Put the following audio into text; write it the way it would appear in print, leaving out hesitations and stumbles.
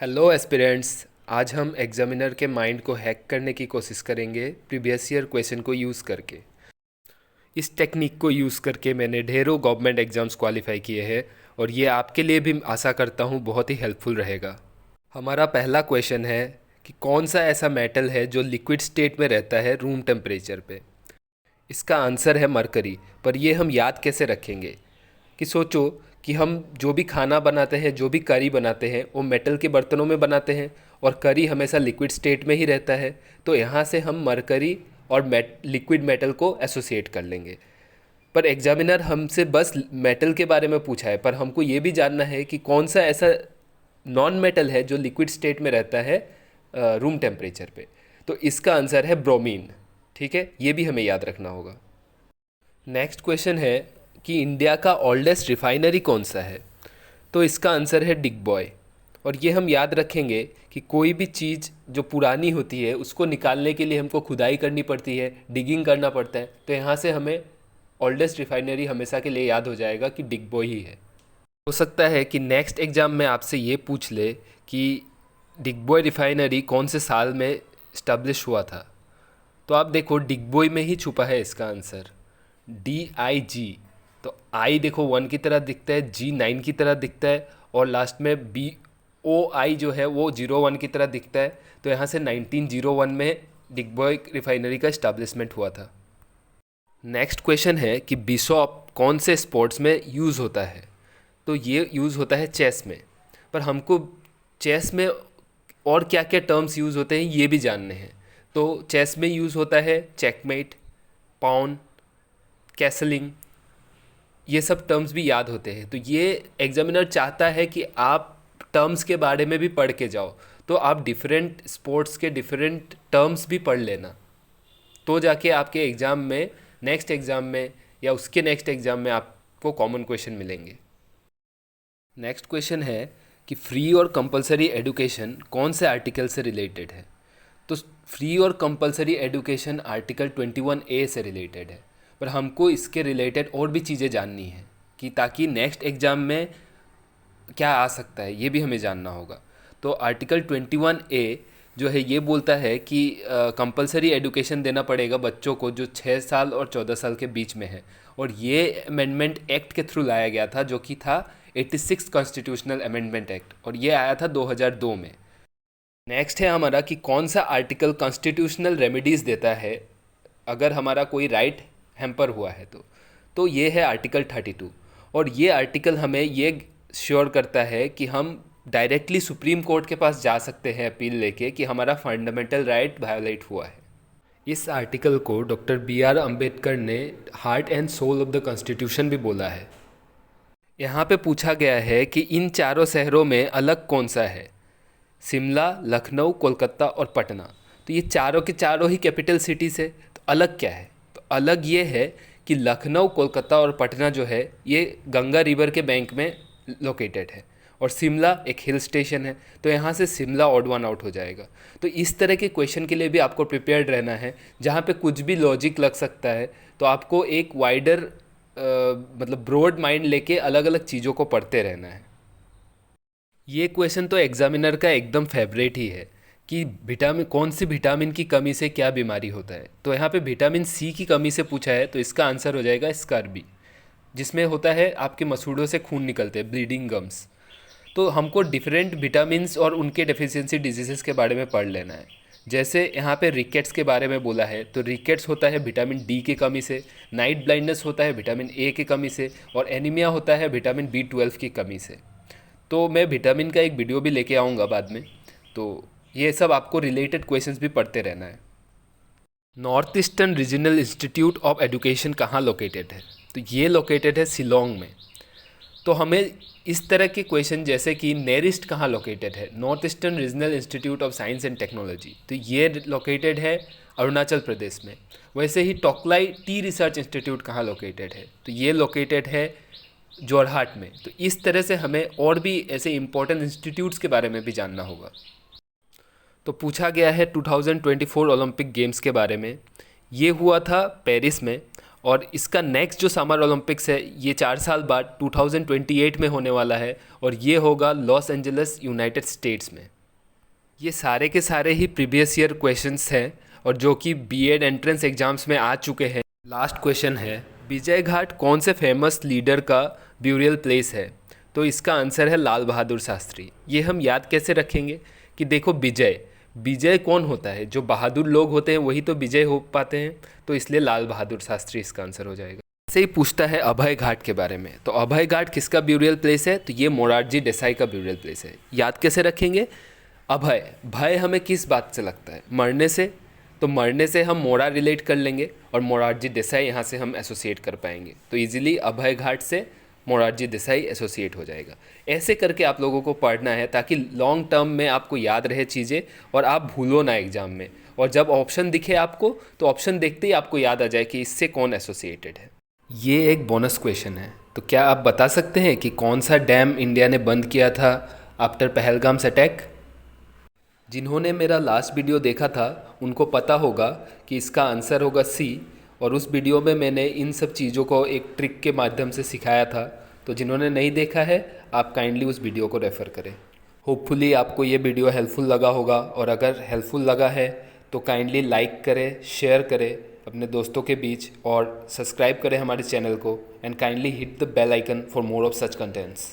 Hello aspirants. आज हम examiner के माइंड को हैक करने की कोशिश करेंगे प्रीवियस ईयर क्वेश्चन को यूज़ करके। इस टेक्निक को यूज़ करके मैंने ढेरों गवर्नमेंट एग्ज़ाम्स क्वालिफाई किए हैं और ये आपके लिए भी आशा करता हूँ बहुत ही हेल्पफुल रहेगा। हमारा पहला क्वेश्चन है कि कौन सा ऐसा मेटल है जो लिक्विड स्टेट में रहता है रूम टेम्परेचर पे। इसका आंसर है मरकरी। पर ये हम याद कैसे रखेंगे कि सोचो कि हम जो भी खाना बनाते हैं, जो भी करी बनाते हैं, वो मेटल के बर्तनों में बनाते हैं और करी हमेशा लिक्विड स्टेट में ही रहता है। तो यहाँ से हम मरकरी और लिक्विड मेटल को एसोसिएट कर लेंगे। पर एग्जामिनर हमसे बस मेटल के बारे में पूछा है, पर हमको ये भी जानना है कि कौन सा ऐसा नॉन मेटल है जो लिक्विड स्टेट में रहता है रूम टेम्परेचर पे। तो इसका आंसर है ब्रोमीन। ठीक है, ये भी हमें याद रखना होगा। नेक्स्ट क्वेश्चन है कि इंडिया का ओल्डेस्ट रिफाइनरी कौन सा है। तो इसका आंसर है डिगबॉय। और ये हम याद रखेंगे कि कोई भी चीज़ जो पुरानी होती है उसको निकालने के लिए हमको खुदाई करनी पड़ती है, डिगिंग करना पड़ता है। तो यहाँ से हमें ओल्डेस्ट रिफाइनरी हमेशा के लिए याद हो जाएगा कि डिगबॉय ही है। हो सकता है कि नेक्स्ट एग्ज़ाम में आपसे ये पूछ ले कि डिगबॉय रिफाइनरी कौन से साल में इस्टेब्लिश हुआ था। तो आप देखो डिगबॉय में ही छुपा है इसका आंसर, DIG। तो आई देखो 1 की तरह दिखता है, G 9 की तरह दिखता है और लास्ट में BOI जो है वो 01 की तरह दिखता है। तो यहाँ से 1901 में डिगबॉय रिफाइनरी का इस्टेब्लिशमेंट हुआ था। नेक्स्ट क्वेश्चन है कि बिशॉप कौन से स्पोर्ट्स में यूज़ होता है। तो ये यूज़ होता है चेस में। पर हमको चेस में और क्या क्या टर्म्स यूज़ होते हैं ये भी जानने हैं। तो चेस में यूज़ होता है चेकमेट, पाउन, कैसलिंग, ये सब टर्म्स भी याद होते हैं। तो ये एग्जामिनर चाहता है कि आप टर्म्स के बारे में भी पढ़ के जाओ। तो आप डिफरेंट स्पोर्ट्स के डिफरेंट टर्म्स भी पढ़ लेना, तो जाके आपके एग्ज़ाम में, नेक्स्ट एग्ज़ाम में या उसके नेक्स्ट एग्ज़ाम में आपको कॉमन क्वेश्चन मिलेंगे। नेक्स्ट क्वेश्चन है कि फ्री और कंपलसरी एजुकेशन कौन से आर्टिकल से रिलेटेड है। तो फ्री और कंपलसरी एजुकेशन आर्टिकल 21A से रिलेटेड है। पर हमको इसके रिलेटेड और भी चीज़ें जाननी है कि ताकि नेक्स्ट एग्ज़ाम में क्या आ सकता है ये भी हमें जानना होगा। तो आर्टिकल 21A जो है ये बोलता है कि कंपलसरी एजुकेशन देना पड़ेगा बच्चों को जो 6 साल और 14 साल के बीच में है। और ये अमेंडमेंट एक्ट के थ्रू लाया गया था जो कि था 86 कॉन्स्टिट्यूशनल अमेंडमेंट एक्ट, और ये आया था 2002 में। नेक्स्ट है हमारा कि कौन सा आर्टिकल कॉन्स्टिट्यूशनल रेमेडीज़ देता है अगर हमारा कोई राइट हैम्पर हुआ है। तो ये है आर्टिकल 32। और ये आर्टिकल हमें ये श्योर करता है कि हम डायरेक्टली सुप्रीम कोर्ट के पास जा सकते हैं अपील लेके कि हमारा फंडामेंटल राइट वायोलेट हुआ है। इस आर्टिकल को डॉक्टर BR अम्बेडकर ने heart and soul of the constitution भी बोला है। यहाँ पे पूछा गया है कि इन चारों शहरों में अलग कौन सा है। शिमला, लखनऊ, कोलकाता और पटना। तो ये चारों के चारों ही कैपिटल सिटीज़ है। तो अलग क्या है? तो अलग ये है कि लखनऊ, कोलकाता और पटना जो है ये गंगा रिवर के बैंक में लोकेटेड है और शिमला एक हिल स्टेशन है। तो यहाँ से शिमला ऑड वन आउट हो जाएगा। तो इस तरह के क्वेश्चन के लिए भी आपको प्रिपेयर्ड रहना है जहाँ पे कुछ भी लॉजिक लग सकता है। तो आपको एक वाइडर मतलब ब्रॉड माइंड लेके अलग अलग चीज़ों को पढ़ते रहना है। ये क्वेश्चन तो एग्जामिनर का एकदम फेवरेट ही है कि विटामिन, कौन सी विटामिन की कमी से क्या बीमारी होता है। तो यहाँ पे विटामिन C की कमी से पूछा है। तो इसका आंसर हो जाएगा स्कर्बी, जिसमें होता है आपके मसूड़ों से खून निकलते हैं, ब्लीडिंग गम्स। तो हमको डिफरेंट विटामिन्स और उनके डेफिशिएंसी डिजीज़ेस के बारे में पढ़ लेना है। जैसे यहाँ पे रिकेट्स के बारे में बोला है। तो रिकेट्स होता है विटामिन D की कमी से, नाइट ब्लाइंडनेस होता है विटामिन A की कमी से, और एनीमिया होता है विटामिन B12 की कमी से। तो मैं विटामिन का एक वीडियो भी लेके आऊँगा बाद में। तो ये सब आपको रिलेटेड क्वेश्चंस भी पढ़ते रहना है। North eastern regional institute of education कहाँ लोकेटेड है। तो ये लोकेटेड है शिलोंग में। तो हमें इस तरह के क्वेश्चन जैसे कि नेरिस्ट कहाँ लोकेटेड है, north eastern regional institute of science and technology, तो ये लोकेटेड है अरुणाचल प्रदेश में। वैसे ही टोकलाई टी रिसर्च इंस्टीट्यूट कहाँ लोकेटेड है। तो ये लोकेटेड है जोरहाट में। तो इस तरह से हमें और भी ऐसे इंपॉर्टेंट इंस्टीट्यूट्स के बारे में भी जानना होगा। तो पूछा गया है 2024 ओलंपिक गेम्स के बारे में। ये हुआ था पेरिस में और इसका नेक्स्ट जो समर ओलंपिक्स है ये 4 साल बाद 2028 में होने वाला है और ये होगा लॉस एंजल्स यूनाइटेड स्टेट्स में। ये सारे के सारे ही प्रीवियस ईयर क्वेश्चंस हैं और जो कि बीएड एंट्रेंस एग्जाम्स में आ चुके हैं। लास्ट क्वेश्चन है, विजय घाट कौन से फेमस लीडर का ब्यूरियल प्लेस है? तो इसका आंसर है लाल बहादुर शास्त्री। ये हम याद कैसे रखेंगे कि देखो विजय विजय कौन होता है, जो बहादुर लोग होते हैं वही तो विजय हो पाते हैं, तो इसलिए लाल बहादुर शास्त्री इसका आंसर हो जाएगा। ऐसे ही पूछता है अभय घाट के बारे में, तो अभय घाट किसका ब्यूरियल प्लेस है? तो ये मोरारजी देसाई का ब्यूरियल प्लेस है। याद कैसे रखेंगे? अभय भय हमें किस बात से लगता है? मरने से। तो मरने से हम मोरा रिलेट कर लेंगे और मोरारजी देसाई यहाँ से हम एसोसिएट कर पाएंगे, तो इजीली अभय घाट से मोरारजी देसाई एसोसिएट हो जाएगा। ऐसे करके आप लोगों को पढ़ना है ताकि लॉन्ग टर्म में आपको याद रहे चीज़ें और आप भूलो ना एग्जाम में। और जब ऑप्शन दिखे आपको तो ऑप्शन देखते ही आपको याद आ जाए कि इससे कौन एसोसिएटेड है। ये एक बोनस क्वेश्चन है, तो क्या आप बता सकते हैं कि कौन सा डैम इंडिया ने बंद किया था आफ्टर पहलगाम्स अटैक? जिन्होंने मेरा लास्ट वीडियो देखा था उनको पता होगा कि इसका आंसर होगा सी, और उस वीडियो में मैंने इन सब चीज़ों को एक ट्रिक के माध्यम से सिखाया था। तो जिन्होंने नहीं देखा है आप काइंडली उस वीडियो को रेफ़र करें। होपफुली आपको ये वीडियो हेल्पफुल लगा होगा, और अगर हेल्पफुल लगा है तो काइंडली लाइक करें, शेयर करें अपने दोस्तों के बीच और सब्सक्राइब करें हमारे चैनल को, and kindly hit the bell icon for more of such contents.